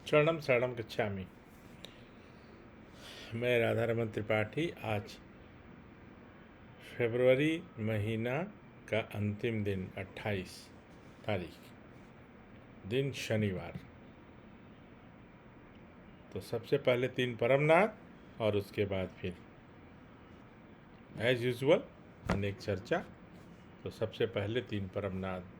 शरणम शरणम गच्छामि। मैं राधारमन त्रिपाठी। आज फरवरी महीना का अंतिम दिन 28 तारीख, दिन शनिवार। तो सबसे पहले 3 परमनाथ और उसके बाद फिर एज यूजुअल अनेक चर्चा। तो सबसे पहले 3 परमनाथ।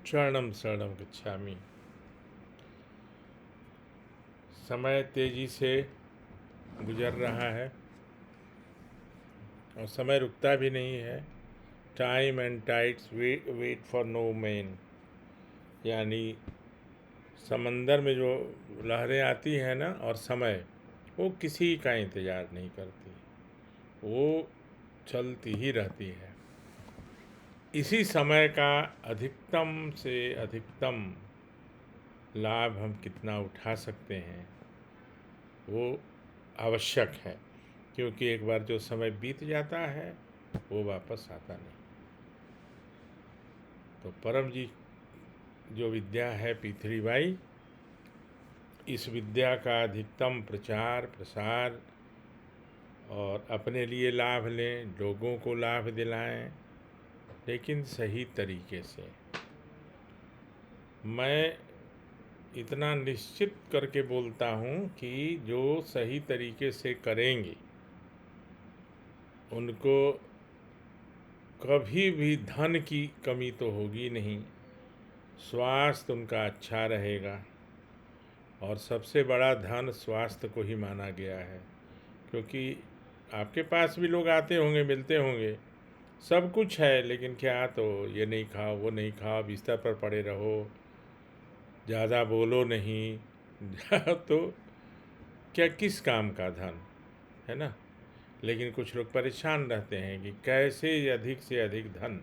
शरणम शरणम गच्छामि। समय तेजी से गुजर रहा है और समय रुकता भी नहीं है। Time and tides wait for no man, यानी समंदर में जो लहरें आती हैं ना, और समय वो किसी का इंतज़ार नहीं करती, वो चलती ही रहती है। इसी समय का अधिकतम से अधिकतम लाभ हम कितना उठा सकते हैं वो आवश्यक है, क्योंकि एक बार जो समय बीत जाता है वो वापस आता नहीं। तो परम जी जो विद्या है पृथ्वीबाई, इस विद्या का अधिकतम प्रचार प्रसार और अपने लिए लाभ लें, लोगों को लाभ दिलाएं, लेकिन सही तरीके से। मैं इतना निश्चित करके बोलता हूँ कि जो सही तरीके से करेंगे उनको कभी भी धन की कमी तो होगी नहीं, स्वास्थ्य उनका अच्छा रहेगा। और सबसे बड़ा धन स्वास्थ्य को ही माना गया है, क्योंकि आपके पास भी लोग आते होंगे, मिलते होंगे, सब कुछ है, लेकिन क्या, तो ये नहीं खाओ, वो नहीं खाओ, बिस्तर पर पड़े रहो, ज़्यादा बोलो नहीं तो क्या, किस काम का धन है ना। लेकिन कुछ लोग परेशान रहते हैं कि कैसे अधिक से अधिक धन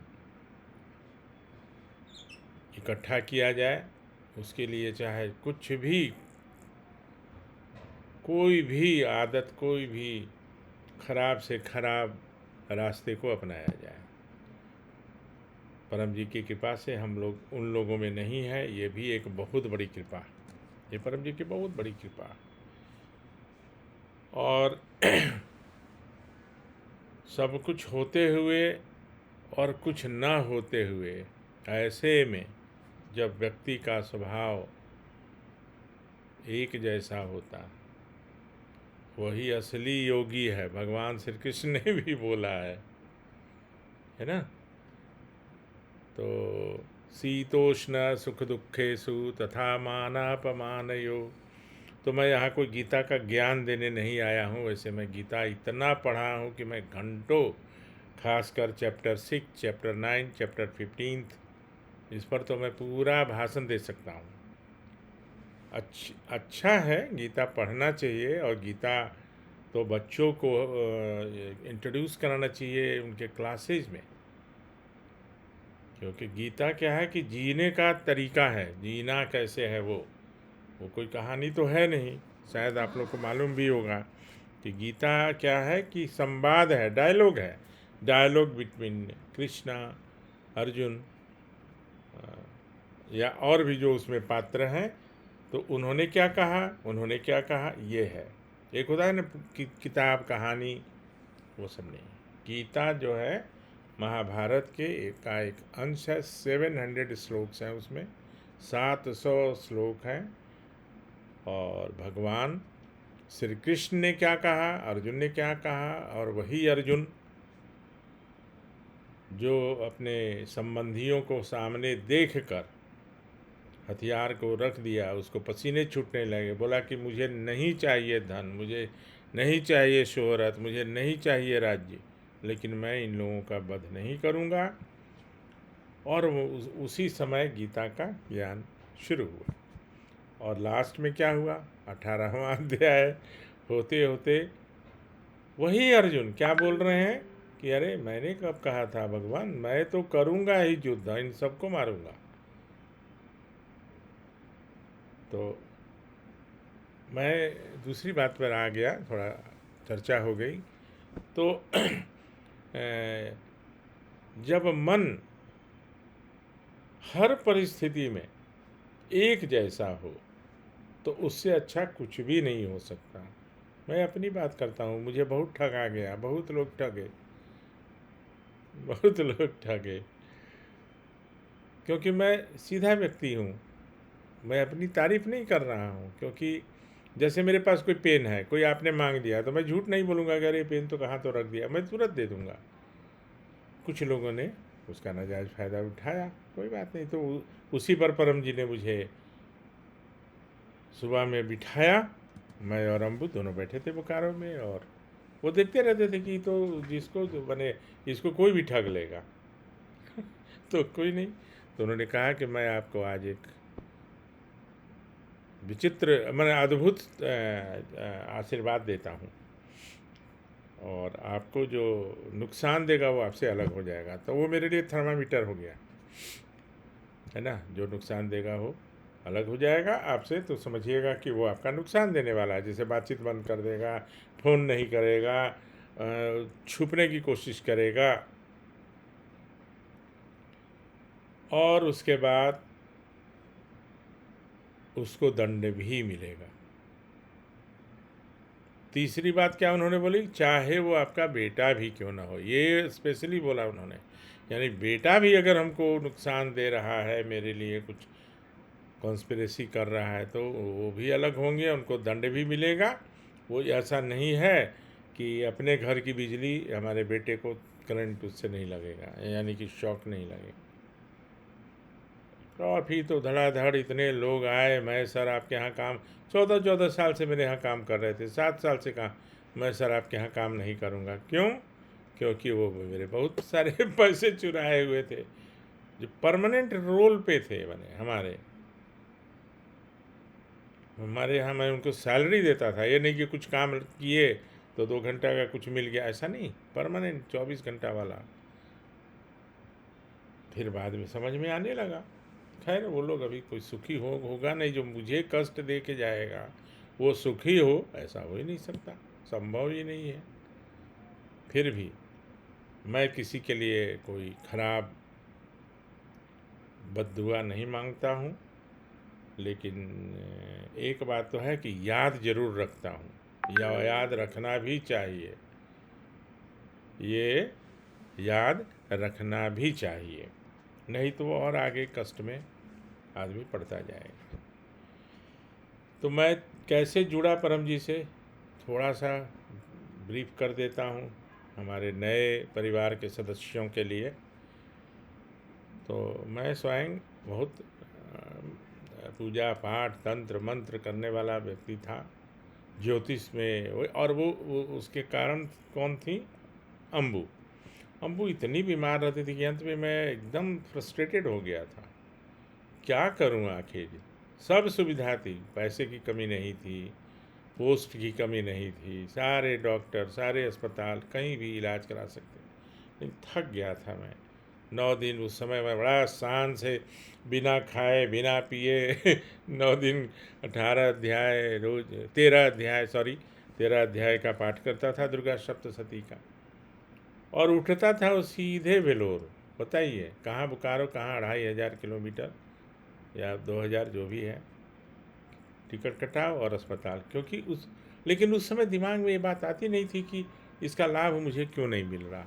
इकट्ठा किया जाए। उसके लिए चाहे कुछ भी, कोई भी आदत, कोई भी खराब से खराब रास्ते को अपनाया जाए। परम जी की कृपा से हम लोग उन लोगों में नहीं है, ये भी एक बहुत बड़ी कृपा, ये परम जी की बहुत बड़ी कृपा। और सब कुछ होते हुए और कुछ ना होते हुए, ऐसे में जब व्यक्ति का स्वभाव एक जैसा होता, वही असली योगी है। भगवान श्री कृष्ण ने भी बोला है ना। तो शीतोष्ण सुख दुखेषु तथा मानापमानयो। तो मैं यहाँ कोई गीता का ज्ञान देने नहीं आया हूँ। वैसे मैं गीता इतना पढ़ा हूँ कि मैं घंटों, खासकर चैप्टर 6, चैप्टर 9, चैप्टर 15, इस पर तो मैं पूरा भाषण दे सकता हूँ। अच्छा है, गीता पढ़ना चाहिए, और गीता तो बच्चों को इंट्रोड्यूस कराना चाहिए उनके क्लासेज में, क्योंकि गीता क्या है कि जीने का तरीका है, जीना कैसे है वो कोई कहानी तो है नहीं। शायद आप लोग को मालूम भी होगा कि गीता क्या है कि संवाद है, डायलॉग है, डायलॉग बिटवीन कृष्णा, अर्जुन, या और भी जो उसमें पात्र हैं। तो उन्होंने क्या कहा, उन्होंने क्या कहा, ये है। एक होता है ना किताब, कहानी, वो सब नहीं। गीता जो है महाभारत के एक अंश है। 700 श्लोक्स हैं उसमें, 700 श्लोक हैं। और भगवान श्री कृष्ण ने क्या कहा, अर्जुन ने क्या कहा, और वही अर्जुन जो अपने संबंधियों को सामने देखकर हथियार को रख दिया, उसको पसीने छूटने लगे, बोला कि मुझे नहीं चाहिए धन, मुझे नहीं चाहिए शोहरत, मुझे नहीं चाहिए राज्य, लेकिन मैं इन लोगों का वध नहीं करूँगा। और वो उसी समय गीता का ज्ञान शुरू हुआ। और लास्ट में क्या हुआ, 18वां अध्याय होते होते वही अर्जुन क्या बोल रहे हैं कि अरे मैंने कब कहा था भगवान, मैं तो करूँगा ही युद्ध, इन सबको मारूंगा। तो मैं दूसरी बात पर आ गया, थोड़ा चर्चा हो गई। तो जब मन हर परिस्थिति में एक जैसा हो तो उससे अच्छा कुछ भी नहीं हो सकता। मैं अपनी बात करता हूँ, मुझे बहुत ठगा गया, बहुत लोग ठगे, बहुत लोग ठगे, क्योंकि मैं सीधा व्यक्ति हूँ। मैं अपनी तारीफ नहीं कर रहा हूँ, क्योंकि जैसे मेरे पास कोई पेन है, कोई आपने मांग दिया, तो मैं झूठ नहीं बोलूँगा कि अरे पेन तो कहाँ तो रख दिया, मैं तुरंत दे दूँगा। कुछ लोगों ने उसका नाजायज़ फ़ायदा उठाया, कोई बात नहीं। तो उसी पर परम जी ने मुझे सुबह में बिठाया, मैं और अम्बू दोनों बैठे थे बोकारो में, और वो देखते रहते थे कि तो जिसको तो बने इसको कोई भी ठग लेगा। तो कोई नहीं, तो उन्होंने कहा कि मैं आपको आज एक विचित्र मैंने अद्भुत आशीर्वाद देता हूँ, और आपको जो नुकसान देगा वो आपसे अलग हो जाएगा। तो वो मेरे लिए थर्मामीटर हो गया, है ना। जो नुकसान देगा वो अलग हो जाएगा आपसे, तो समझिएगा कि वो आपका नुकसान देने वाला है। जैसे बातचीत बंद कर देगा, फ़ोन नहीं करेगा, छुपने की कोशिश करेगा, और उसके बाद उसको दंड भी मिलेगा। तीसरी बात क्या उन्होंने बोली, चाहे वो आपका बेटा भी क्यों ना हो, ये स्पेशली बोला उन्होंने। यानी बेटा भी अगर हमको नुकसान दे रहा है, मेरे लिए कुछ कॉन्स्पिरेसी कर रहा है, तो वो भी अलग होंगे, उनको दंड भी मिलेगा। वो ऐसा नहीं है कि अपने घर की बिजली हमारे बेटे को करंट उससे नहीं लगेगा, यानी कि शॉक नहीं लगेगा। और फिर तो धड़ाधड़ इतने लोग आए। मैं सर आपके यहाँ काम 14 साल से मेरे यहाँ काम कर रहे थे, 7 साल से कहा मैं सर आपके यहाँ काम नहीं करूँगा। क्यों? क्योंकि वो मेरे बहुत सारे पैसे चुराए हुए थे, जो परमानेंट रोल पे थे बने हमारे हमारे यहाँ। मैं उनको सैलरी देता था, ये नहीं कि कुछ काम किए तो 2 घंटा का कुछ मिल गया, ऐसा नहीं, परमानेंट 24 घंटा वाला। फिर बाद में समझ में आने लगा। खैर वो लोग अभी कोई सुखी होगा नहीं, जो मुझे कष्ट दे के जाएगा वो सुखी हो, ऐसा हो ही नहीं सकता, संभव ही नहीं है। फिर भी मैं किसी के लिए कोई खराब बद्दुआ नहीं मांगता हूँ, लेकिन एक बात तो है कि याद ज़रूर रखता हूँ, या याद रखना भी चाहिए, ये याद रखना भी चाहिए, नहीं तो और आगे कष्ट में आदमी पड़ता जाएगा। तो मैं कैसे जुड़ा परम जी से, थोड़ा सा ब्रीफ कर देता हूँ हमारे नए परिवार के सदस्यों के लिए। तो मैं स्वयं बहुत पूजा पाठ तंत्र मंत्र करने वाला व्यक्ति था, ज्योतिष में। और वो उसके कारण कौन थी, अम्बू। अम्बू इतनी बीमार रहती थी कि अंत में मैं एकदम फ्रस्ट्रेटेड हो गया था, क्या करूँ आखिर। सब सुविधा थी, पैसे की कमी नहीं थी, पोस्ट की कमी नहीं थी, सारे डॉक्टर सारे अस्पताल कहीं भी इलाज करा सकते, लेकिन थक गया था मैं। 9 दिन उस समय मैं बड़ा शान से बिना खाए बिना पिए 9 दिन 18 अध्याय रोज 13 अध्याय 13 अध्याय का पाठ करता था, दुर्गा सप्तशती का। और उठता था वो सीधे वेलोर। बताइए कहाँ बोकारो, कहाँ 2500 किलोमीटर या 2000 जो भी है, टिकट कटाओ और अस्पताल। क्योंकि लेकिन उस समय दिमाग में ये बात आती नहीं थी कि इसका लाभ मुझे क्यों नहीं मिल रहा।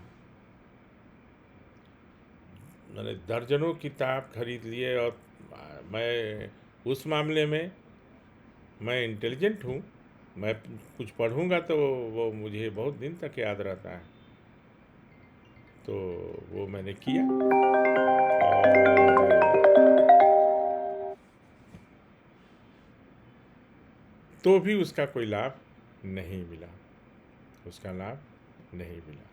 मैंने दर्जनों किताब खरीद लिए, और मैं उस मामले में मैं इंटेलिजेंट हूँ, मैं कुछ पढ़ूँगा तो वो मुझे बहुत दिन तक याद रहता है। तो वो मैंने किया, और तो भी उसका कोई लाभ नहीं मिला, उसका लाभ नहीं मिला।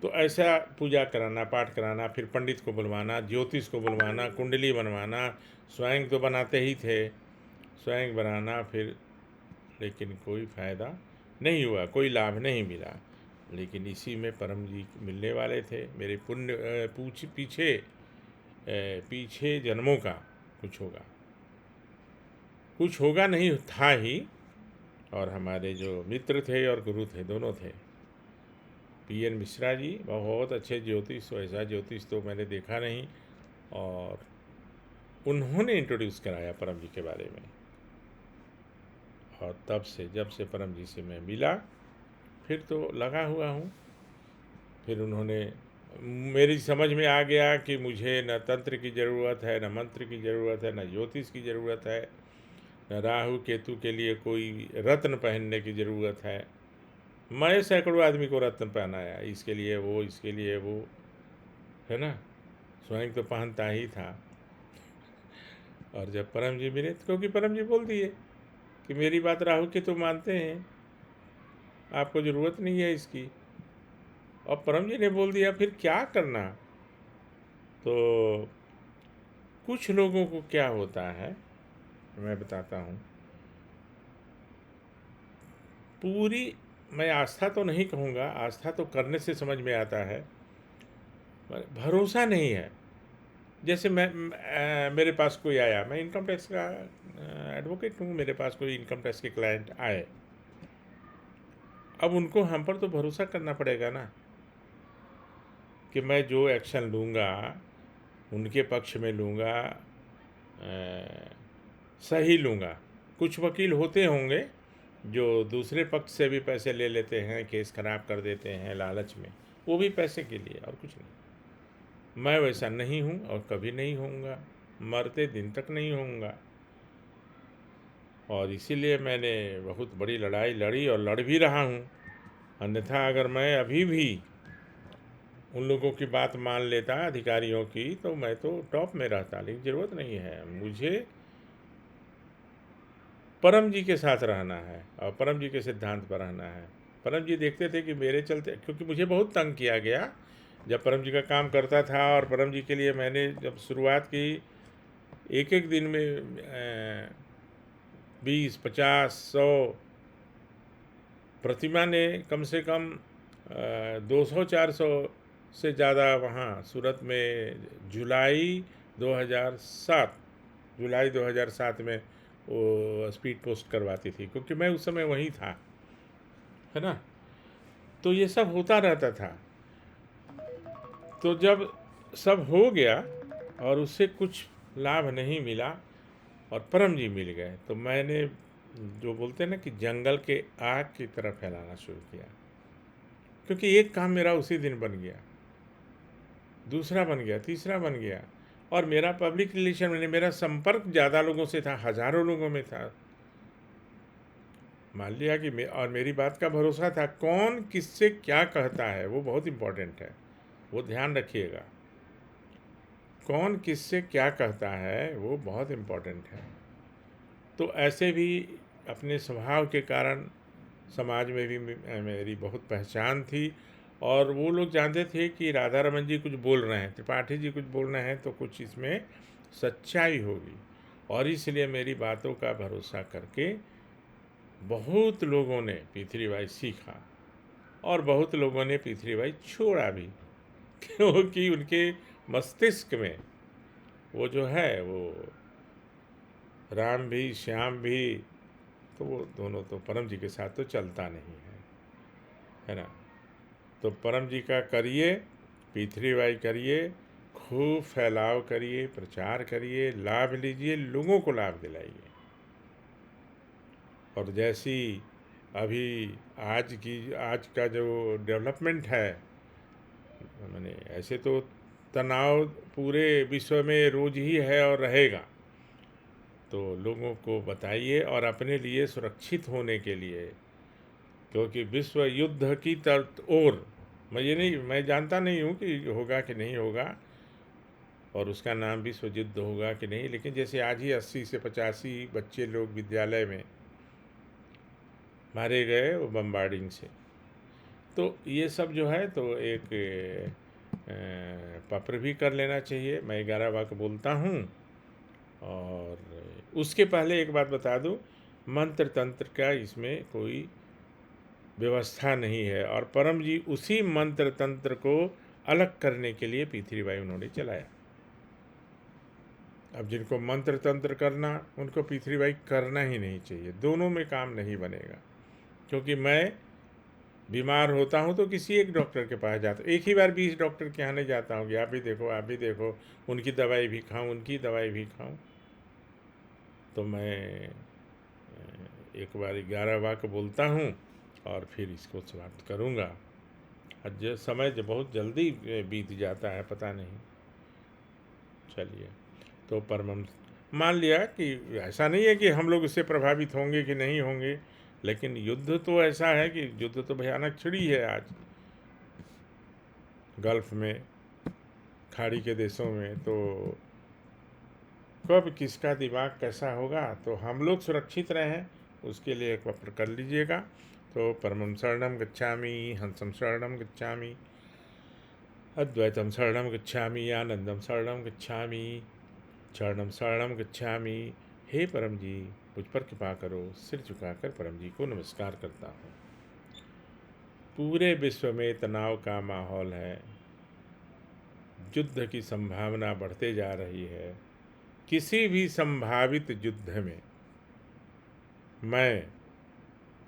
तो ऐसा पूजा कराना, पाठ कराना, फिर पंडित को बुलवाना, ज्योतिष को बुलवाना, कुंडली बनवाना, स्वयं तो बनाते ही थे, स्वयं बनाना फिर, लेकिन कोई फ़ायदा नहीं हुआ, कोई लाभ नहीं मिला। लेकिन इसी में परम जी मिलने वाले थे। मेरे पुण्य पीछे जन्मों का कुछ होगा, कुछ होगा नहीं था ही। और हमारे जो मित्र थे और गुरु थे, दोनों थे। पीएन मिश्रा जी बहुत अच्छे ज्योतिष, ऐसा ज्योतिष तो मैंने देखा नहीं। और उन्होंने इंट्रोड्यूस कराया परम जी के बारे में। और तब से, जब से परम जी से मैं मिला, फिर तो लगा हुआ हूँ। फिर उन्होंने, मेरी समझ में आ गया कि मुझे न तंत्र की ज़रूरत है, न मंत्र की ज़रूरत है, न ज्योतिष की ज़रूरत है, न राहु केतु के लिए कोई रत्न पहनने की ज़रूरत है। मैं सैकड़ों आदमी को रत्न पहनाया, इसके लिए वो, इसके लिए वो, है ना। स्वयं तो पहनता ही था। और जब परम जी मिले, तो क्योंकि परम जी बोल दिए कि मेरी बात राहु की तो मानते हैं, आपको ज़रूरत नहीं है इसकी। और परम जी ने बोल दिया, फिर क्या करना। तो कुछ लोगों को क्या होता है, मैं बताता हूँ। पूरी, मैं आस्था तो नहीं कहूँगा, आस्था तो करने से समझ में आता है, भरोसा नहीं है। जैसे मेरे पास कोई आया, मैं इनकम टैक्स का एडवोकेट हूँ, मेरे पास कोई इनकम टैक्स के क्लाइंट आए। अब उनको हम पर तो भरोसा करना पड़ेगा ना, कि मैं जो एक्शन लूँगा उनके पक्ष में लूँगा, सही लूँगा। कुछ वकील होते होंगे जो दूसरे पक्ष से भी पैसे ले लेते हैं, केस खराब कर देते हैं लालच में, वो भी पैसे के लिए, और कुछ नहीं। मैं वैसा नहीं हूँ और कभी नहीं होऊंगा, मरते दिन तक नहीं होऊंगा। और इसीलिए मैंने बहुत बड़ी लड़ाई लड़ी और लड़ भी रहा हूँ। अन्यथा अगर मैं अभी भी उन लोगों की बात मान लेता, अधिकारियों की, तो मैं तो टॉप में रहता। लेकिन ज़रूरत नहीं है, मुझे परम जी के साथ रहना है और परम जी के सिद्धांत पर रहना है। परम जी देखते थे कि मेरे चलते, क्योंकि मुझे बहुत तंग किया गया जब परम जी का काम करता था। और परम जी के लिए मैंने जब शुरुआत की, एक एक दिन में 20, 50, 100 प्रतिमा ने कम से कम 200, 400 से ज़्यादा वहाँ सूरत में जुलाई 2007 जुलाई 2007 में वो स्पीड पोस्ट करवाती थी, क्योंकि मैं उस समय वहीं था, है ना। तो ये सब होता रहता था। तो जब सब हो गया और उससे कुछ लाभ नहीं मिला और परम जी मिल गए, तो मैंने, जो बोलते हैं ना कि जंगल के आग की तरह फैलाना शुरू किया। क्योंकि एक काम मेरा उसी दिन बन गया, दूसरा बन गया, तीसरा बन गया। और मेरा पब्लिक रिलेशन में, मेरा संपर्क ज़्यादा लोगों से था, हज़ारों लोगों में था। मान लिया कि और मेरी बात का भरोसा था। कौन किससे क्या कहता है वो बहुत इम्पोर्टेंट है, वो ध्यान रखिएगा। कौन किससे क्या कहता है वो बहुत इम्पोर्टेंट है। तो ऐसे भी अपने स्वभाव के कारण समाज में भी मेरी बहुत पहचान थी। और वो लोग जानते थे कि राधा रमन जी कुछ बोल रहे हैं, त्रिपाठी जी कुछ बोल रहे हैं, तो कुछ इसमें सच्चाई होगी। और इसलिए मेरी बातों का भरोसा करके बहुत लोगों ने पृथ्वीबाई सीखा और बहुत लोगों ने पृथ्वीबाई छोड़ा भी, क्योंकि उनके मस्तिष्क में वो जो है, वो राम भी श्याम भी, तो वो दोनों तो परम जी के साथ तो चलता नहीं है ना। तो परम जी का करिए, पृथ्वीबाई करिए, खूब फैलाव करिए, प्रचार करिए, लाभ लीजिए, लोगों को लाभ दिलाइए। और जैसी अभी आज का जो डेवलपमेंट है, मैंने ऐसे तो तनाव पूरे विश्व में रोज ही है और रहेगा। तो लोगों को बताइए, और अपने लिए सुरक्षित होने के लिए, क्योंकि विश्व युद्ध की तरफ ओर, मैं जानता नहीं हूँ कि होगा कि नहीं होगा, और उसका नाम विश्व युद्ध होगा कि नहीं। लेकिन जैसे आज ही 80 से 85 बच्चे लोग विद्यालय में मारे गए वो बम्बार्डिंग से, तो ये सब जो है तो एक पत्र भी कर लेना चाहिए। मैं 11 वाक्य बोलता हूँ। और उसके पहले एक बात बता दूँ, मंत्र तंत्र का इसमें कोई व्यवस्था नहीं है, और परम जी उसी मंत्र तंत्र को अलग करने के लिए पृथ्वीबाई उन्होंने चलाया। अब जिनको मंत्र तंत्र करना, उनको पृथ्वीबाई करना ही नहीं चाहिए। दोनों में काम नहीं बनेगा, क्योंकि मैं बीमार होता हूँ तो किसी एक डॉक्टर के पास जाता हूँ। एक ही बार 20 डॉक्टर के यहाँ नहीं जाता हूँ कि आप भी देखो, आप भी देखो, उनकी दवाई भी खाऊं, उनकी दवाई भी खाऊं। तो मैं एक बार 11 वाक्य बोलता हूँ और फिर इसको समाप्त करूँगा। आज समय जो बहुत जल्दी बीत जाता है, पता नहीं। चलिए, तो परमहंस मान लिया कि ऐसा नहीं है कि हम लोग इससे प्रभावित होंगे कि नहीं होंगे, लेकिन युद्ध तो ऐसा है कि युद्ध तो भयानक छिड़ी है आज गल्फ में, खाड़ी के देशों में। तो कब किसका दिमाग कैसा होगा, तो हम लोग सुरक्षित रहें उसके लिए एक पत्र कर लीजिएगा। तो परमं शरणं गच्छामि, हंसं शरणं गच्छामि, अद्वैतम शरणं गच्छामि, आनंदम शरणं गच्छामि, शरणं शरणं गच्छामि। हे परम जी, मुझ पर कृपा करो। सिर झुकाकर परम जी को नमस्कार करता हूँ। पूरे विश्व में तनाव का माहौल है, युद्ध की संभावना बढ़ते जा रही है। किसी भी संभावित युद्ध में मैं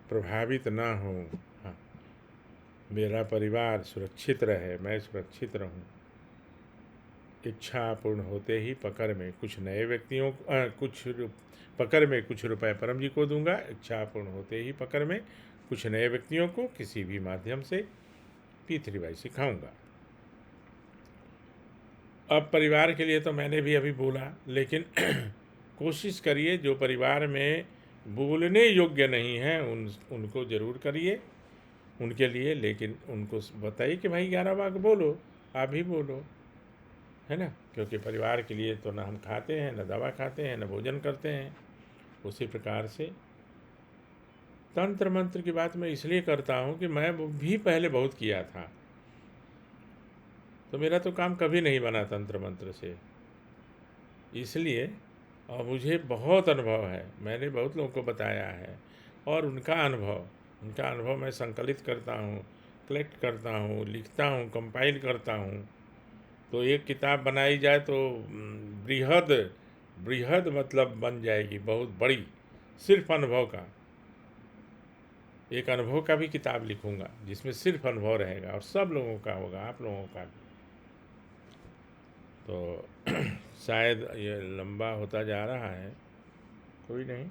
प्रभावित ना हूँ, हाँ, मेरा परिवार सुरक्षित रहे, मैं सुरक्षित रहूँ। इच्छा पूर्ण होते ही पकड़ में कुछ नए व्यक्तियों पकड़ में कुछ रुपए परम जी को दूंगा। इच्छा पूर्ण होते ही पकड़ में कुछ नए व्यक्तियों को किसी भी माध्यम से पृथ्वीबाई सिखाऊंगा। अब परिवार के लिए तो मैंने भी अभी बोला, लेकिन कोशिश करिए जो परिवार में बोलने योग्य नहीं हैं उनको ज़रूर करिए उनके लिए। लेकिन उनको बताइए कि भाई 11 वाक्य बोलो, आप भी बोलो, है ना। क्योंकि परिवार के लिए तो ना हम खाते हैं, ना दवा खाते हैं, ना भोजन करते हैं। उसी प्रकार से तंत्र मंत्र की बात मैं इसलिए करता हूँ कि मैं भी पहले बहुत किया था, तो मेरा तो काम कभी नहीं बना तंत्र मंत्र से, इसलिए। और मुझे बहुत अनुभव है, मैंने बहुत लोगों को बताया है, और उनका अनुभव मैं संकलित करता हूँ, कलेक्ट करता हूँ, लिखता हूँ, कंपाइल करता हूँ। तो एक किताब बनाई जाए तो बृहद मतलब बन जाएगी, बहुत बड़ी। सिर्फ अनुभव का, एक अनुभव का भी किताब लिखूंगा जिसमें सिर्फ अनुभव रहेगा, और सब लोगों का होगा, आप लोगों का भी। तो शायद ये लंबा होता जा रहा है, कोई नहीं।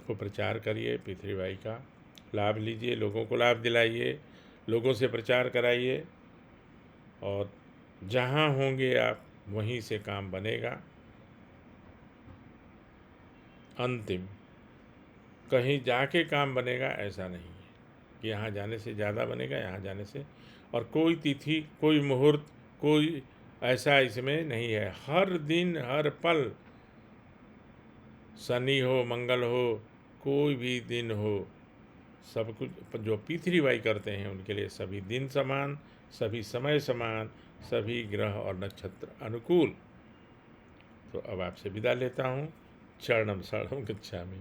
तो प्रचार करिए, पृथ्वीबाई का लाभ लीजिए, लोगों को लाभ दिलाइए, लोगों से प्रचार कराइए, और जहाँ होंगे आप वहीं से काम बनेगा। अंतिम कहीं जाके काम बनेगा ऐसा नहीं है कि यहाँ जाने से ज़्यादा बनेगा, यहाँ जाने से। और कोई तिथि, कोई मुहूर्त, कोई ऐसा इसमें नहीं है। हर दिन हर पल, शनि हो, मंगल हो, कोई भी दिन हो, सब कुछ जो पृथ्वीबाई करते हैं उनके लिए सभी दिन समान, सभी समय समान, सभी ग्रह और नक्षत्र अनुकूल। तो अब आपसे विदा लेता हूँ। चरणम शरणम गच्छामि।